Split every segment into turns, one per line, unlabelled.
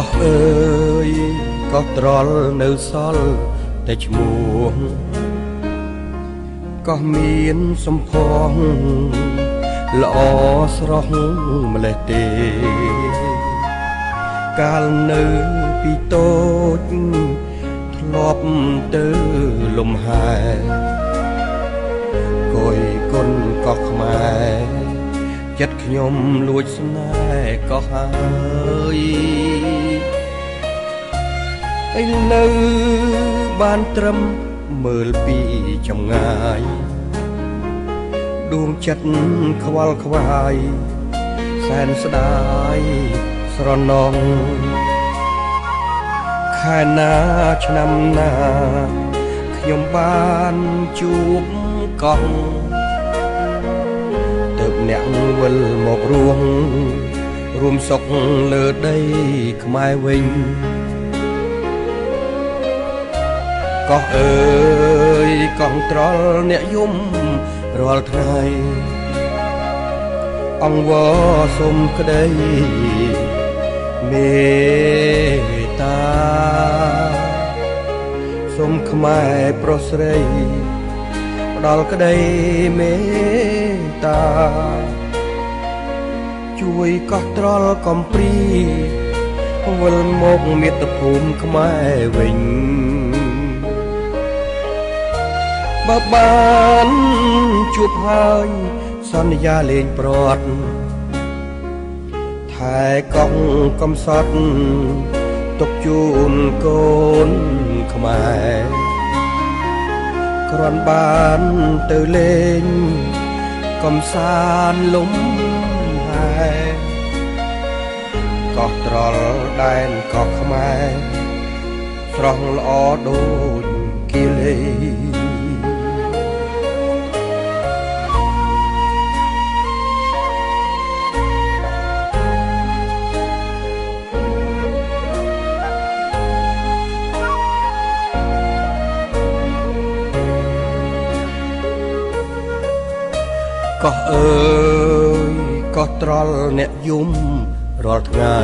ោះអើយក៏ត្រល់នៅសល់តែឈ្មោះក៏មានសំផស្សល្អស្រស់ម្លេះទេកាលនៅពីតូចធ្លាប់ទៅលំហែគយគុណក៏ខ្មែរចិត្តខ្ញុំលួចស្នេហ៍ក៏ហើយឥឡូវបានត្រឹមមើលពីចម្ងាយដួងចិត្តខ្វល់ខ្វាយសែនស្ដាយស្រណងខែណាឆ្នាំណាខ្ញុំបានជួបកោះទើបអ្នកវិលមករួមសុខលើដីខ្មែរវិញកោះអើយកងត្រល់អ្នកយំរាល់ថ្ងៃអង្វរសុំក្តីមេត្តាសុំខ្មែរប្រុសស្រីផ្ដល់ក្តីមេត្តាជួយកោះត្រល់កំព្រីវិលមកមាតុភូមិខ្មែរវិញបើបានជួបហើយសន្យាលេងប្រត់ថែកង់កំសត់ទុកជូនកូនខ្មែរគ្រាន់បានទៅលេងកំសាន្តលំហែកោះត្រល់ដែនកោះខ្មែរស្រស់ល្អដូចគីលេកោះអើយកោះត្រល់អ្នកយំរាល់ថ្ងៃ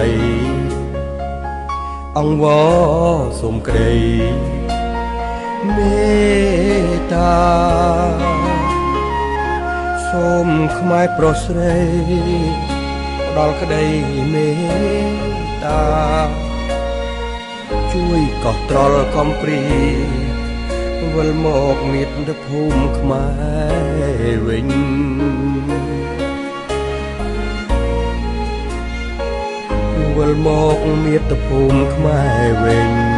អង្វរសុំក្តីមេត្តាសូមខ្មែរប្រុសស្រីផ្ដល់ក្តីមេត្តាជួយកោះត្រល់កំព្រីវិលមកមាតុភូមិខ្មែរវិញវិលមកមាតុភូមិខ្មែរវិញ